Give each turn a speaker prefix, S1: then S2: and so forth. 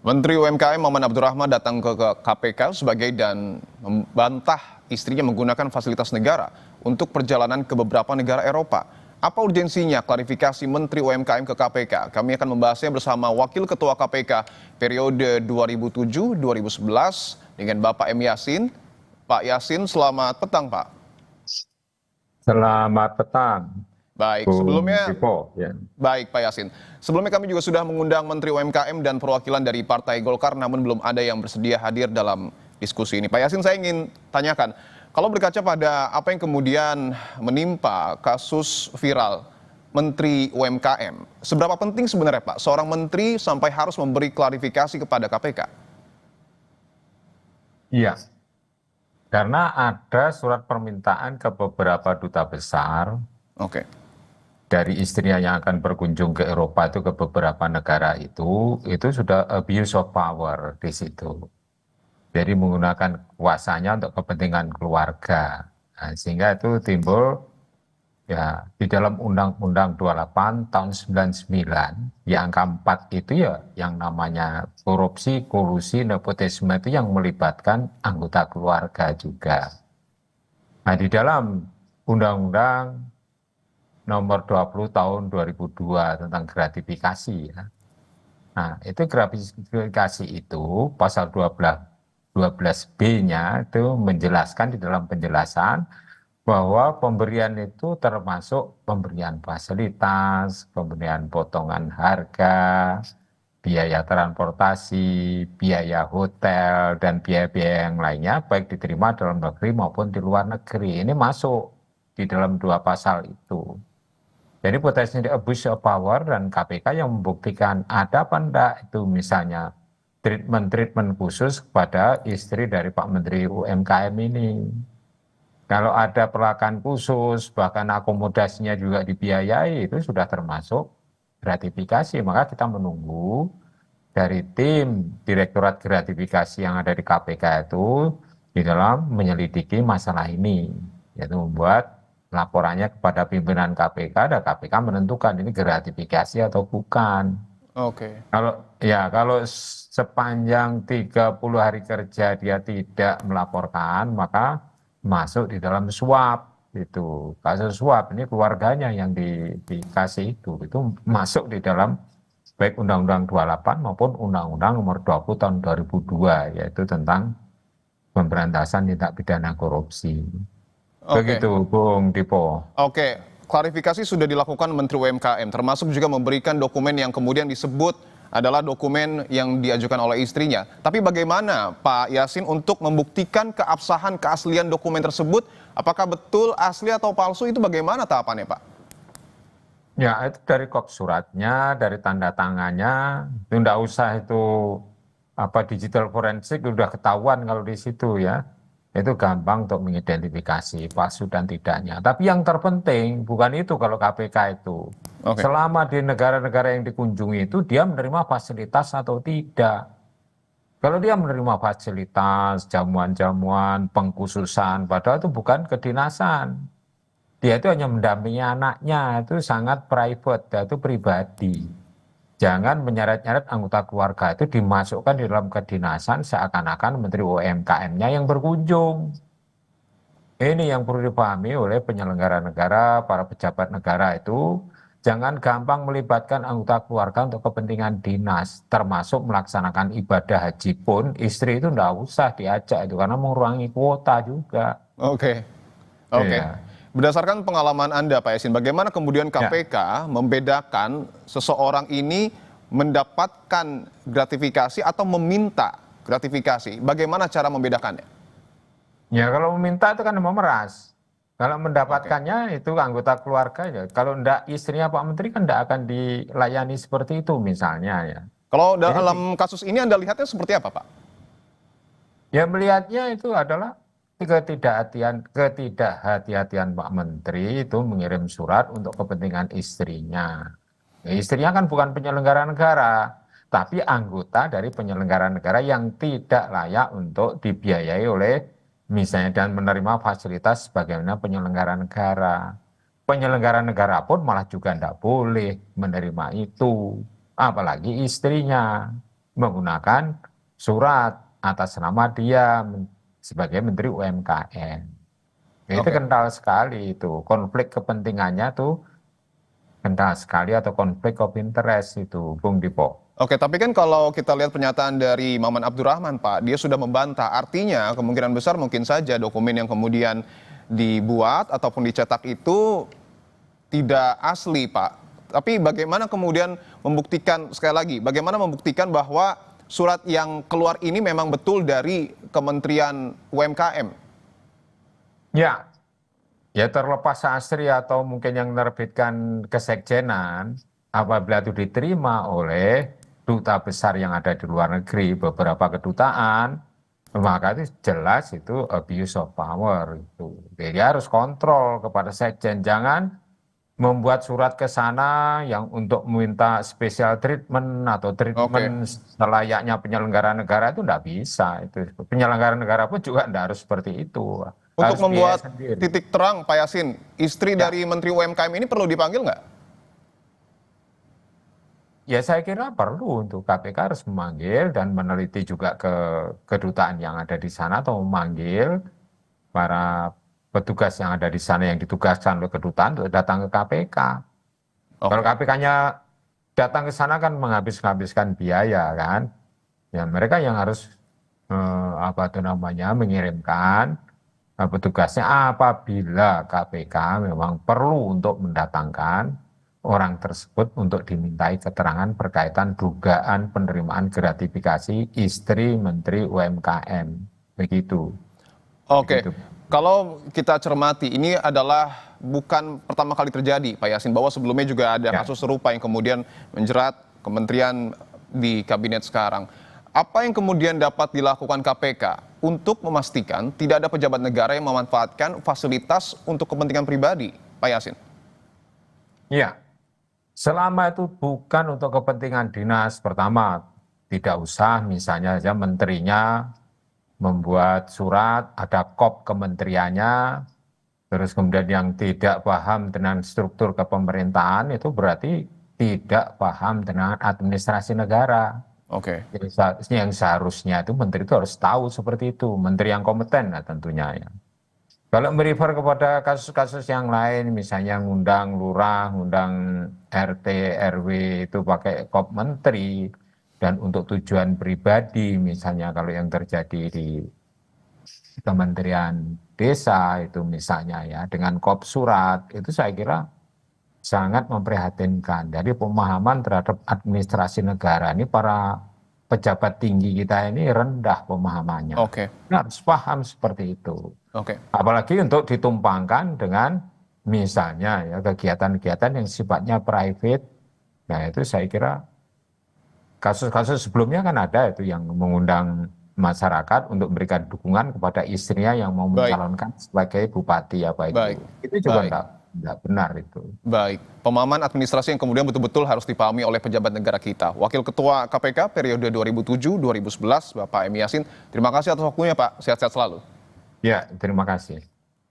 S1: Menteri UMKM Maman Abdurrahman datang ke KPK dan membantah istrinya menggunakan fasilitas negara untuk perjalanan ke beberapa negara Eropa. Apa urgensinya klarifikasi Menteri UMKM ke KPK? Kami akan membahasnya bersama Wakil Ketua KPK periode 2007-2011 dengan Bapak M. Yasin. Pak Yasin, selamat petang, Pak.
S2: Selamat petang,
S1: Baik,
S2: Bung
S1: sebelumnya
S2: Dipo. Ya.
S1: Baik, Pak Yasin. Sebelumnya kami juga sudah mengundang Menteri UMKM dan perwakilan dari Partai Golkar, namun belum ada yang bersedia hadir dalam diskusi ini. Pak Yasin, saya ingin tanyakan, kalau berkaca pada apa yang kemudian menimpa kasus viral Menteri UMKM, seberapa penting sebenarnya, Pak, seorang menteri sampai harus memberi klarifikasi kepada KPK?
S2: Iya, karena ada surat permintaan ke beberapa duta besar
S1: Oke.
S2: dari istrinya yang akan berkunjung ke Eropa itu ke beberapa negara itu sudah abuse of power di situ. Jadi menggunakan kuasanya untuk kepentingan keluarga. Nah, sehingga itu timbul ya di dalam Undang-Undang 28 tahun 99 yang angka 4 itu ya yang namanya korupsi, kolusi, nepotisme itu yang melibatkan anggota keluarga juga. Nah, di dalam Undang-Undang nomor 20 tahun 2002 tentang gratifikasi ya. Nah, itu gratifikasi itu pasal 12B-nya itu menjelaskan di dalam penjelasan bahwa pemberian itu termasuk pemberian fasilitas, pemberian potongan harga, biaya transportasi, biaya hotel, dan biaya-biaya yang lainnya, baik diterima dalam negeri maupun di luar negeri. Ini masuk di dalam dua pasal itu. Jadi potensi abuse of power dan KPK yang membuktikan ada apa enggak itu misalnya treatment khusus kepada istri dari Pak Menteri UMKM ini. Kalau ada perlakuan khusus, bahkan akomodasinya juga dibiayai, itu sudah termasuk gratifikasi. Maka kita menunggu dari tim Direktorat Gratifikasi yang ada di KPK itu di dalam menyelidiki masalah ini, yaitu membuat laporannya kepada pimpinan KPK dan KPK menentukan ini gratifikasi atau bukan.
S1: Oke.
S2: Kalau sepanjang 30 hari kerja dia tidak melaporkan, maka masuk di dalam suap itu. Kasus suap ini keluarganya yang dikasih itu masuk di dalam baik Undang-Undang 28 maupun Undang-Undang nomor 20 tahun 2002 yaitu tentang pemberantasan tindak pidana korupsi.
S1: Oke.
S2: Begitu, Bung Dipo.
S1: Oke, klarifikasi sudah dilakukan Menteri UMKM, termasuk juga memberikan dokumen yang kemudian disebut adalah dokumen yang diajukan oleh istrinya. Tapi bagaimana Pak Yasin untuk membuktikan keabsahan, keaslian dokumen tersebut? Apakah betul asli atau palsu, itu bagaimana tahapannya, Pak?
S2: Ya, itu dari kop suratnya, dari tanda tangannya, itu enggak usah itu digital forensik udah ketahuan kalau di situ ya. Itu gampang untuk mengidentifikasi palsu dan tidaknya. Tapi yang terpenting bukan itu kalau KPK itu.
S1: Oke.
S2: Selama di negara-negara yang dikunjungi itu dia menerima fasilitas atau tidak. Kalau dia menerima fasilitas, jamuan-jamuan, pengkhususan, padahal itu bukan kedinasan. Dia itu hanya mendampingi anaknya, itu sangat private, itu pribadi. Jangan menyeret-nyeret anggota keluarga itu dimasukkan di dalam kedinasan seakan-akan Menteri UMKM-nya yang berkunjung. Ini yang perlu dipahami oleh penyelenggara negara, para pejabat negara itu. Jangan gampang melibatkan anggota keluarga untuk kepentingan dinas, termasuk melaksanakan ibadah haji pun, istri itu enggak usah diajak itu, karena mengurangi kuota juga.
S1: Oke. Oke.
S2: Iya.
S1: Berdasarkan pengalaman Anda, Pak Yasin, bagaimana kemudian
S2: Ya.
S1: KPK membedakan seseorang ini mendapatkan gratifikasi atau meminta gratifikasi? Bagaimana cara membedakannya?
S2: Ya kalau meminta itu kan memeras. Kalau
S1: Oke.
S2: mendapatkannya itu anggota keluarga ya. Kalau enggak istrinya Pak Menteri kan enggak akan dilayani seperti itu misalnya ya.
S1: Kalau
S2: Ini
S1: dalam kasus ini Anda lihatnya seperti apa, Pak?
S2: ya melihatnya itu adalah ketidakhati-hatian Pak Menteri itu mengirim surat untuk kepentingan istrinya. Ya, istrinya kan bukan penyelenggara negara, tapi anggota dari penyelenggara negara yang tidak layak untuk dibiayai oleh misalnya dan menerima fasilitas sebagaimana penyelenggara negara. Penyelenggara negara pun malah juga tidak boleh menerima itu, apalagi istrinya. menggunakan surat atas nama dia sebagai Menteri UMKM. Itu
S1: Oke.
S2: kental sekali itu, konflik kepentingannya tuh kental sekali atau konflik of interest itu, Bung Dipo.
S1: Oke, tapi kan kalau kita lihat pernyataan dari Maman Abdurrahman, Pak, dia sudah membantah. Artinya kemungkinan besar mungkin saja dokumen yang kemudian dibuat ataupun dicetak itu tidak asli, Pak. Tapi bagaimana kemudian membuktikan, sekali lagi, bagaimana membuktikan bahwa surat yang keluar ini memang betul dari Kementerian UMKM?
S2: Ya, ya terlepas asri atau mungkin yang menerbitkan kesekjenan, apabila itu diterima oleh duta besar yang ada di luar negeri, beberapa kedutaan, maka itu jelas itu abuse of power itu. Jadi harus kontrol kepada sekjen, jangan membuat surat ke sana yang untuk meminta special treatment atau
S1: Oke.
S2: treatment selayaknya penyelenggara negara itu tidak bisa. Itu penyelenggara negara pun juga tidak harus seperti itu.
S1: Untuk
S2: Harus biaya
S1: membuat
S2: sendiri.
S1: titik terang, Pak Yasin, istri
S2: Ya,
S1: dari Menteri UMKM ini perlu dipanggil nggak?
S2: ya saya kira perlu untuk KPK harus memanggil dan meneliti juga ke kedutaan yang ada di sana atau memanggil para petugas yang ada di sana yang ditugaskan oleh kedutaan untuk datang ke KPK. Kalau
S1: Oke.
S2: KPK-nya datang ke sana kan menghabiskan biaya kan. Ya mereka yang harus apa itu namanya mengirimkan petugasnya apabila KPK memang perlu untuk mendatangkan orang tersebut untuk dimintai keterangan berkaitan dugaan penerimaan gratifikasi istri Menteri UMKM. Begitu.
S1: Oke,
S2: Begitu.
S1: kalau kita cermati, ini adalah bukan pertama kali terjadi, Pak Yasin, bahwa sebelumnya juga ada
S2: Ya.
S1: kasus serupa yang kemudian menjerat kementerian di kabinet sekarang. Apa yang kemudian dapat dilakukan KPK untuk memastikan tidak ada pejabat negara yang memanfaatkan fasilitas untuk kepentingan pribadi, Pak Yasin?
S2: Iya. Selama itu bukan untuk kepentingan dinas, pertama tidak usah misalnya saja menterinya membuat surat, ada kop kementeriannya, terus kemudian yang tidak paham dengan struktur kepemerintahan itu berarti tidak paham dengan administrasi negara.
S1: Oke,
S2: Yang seharusnya itu menteri itu harus tahu seperti itu, menteri yang kompeten lah tentunya ya. Kalau merefer kepada kasus-kasus yang lain, misalnya ngundang lurah, ngundang RT, RW itu pakai kop menteri, dan untuk tujuan pribadi, misalnya kalau yang terjadi di Kementerian Desa itu misalnya ya, dengan kop surat, itu saya kira sangat memprihatinkan. Jadi pemahaman terhadap administrasi negara ini para pejabat tinggi kita ini rendah pemahamannya.
S1: oke,
S2: Nah, harus paham seperti itu.
S1: oke.
S2: Apalagi untuk ditumpangkan dengan misalnya ya kegiatan-kegiatan yang sifatnya private. Nah itu saya kira kasus-kasus sebelumnya kan ada itu yang mengundang masyarakat untuk memberikan dukungan kepada istrinya yang mau
S1: Baik,
S2: mencalonkan sebagai bupati apa itu.
S1: baik,
S2: Itu juga
S1: baik.
S2: enggak benar itu.
S1: Baik, pemahaman administrasi yang kemudian betul-betul harus dipahami oleh pejabat negara kita. Wakil Ketua KPK periode 2007-2011, Bapak M. Yasin, terima kasih atas waktunya, Pak. Sehat-sehat selalu.
S2: Ya, terima kasih.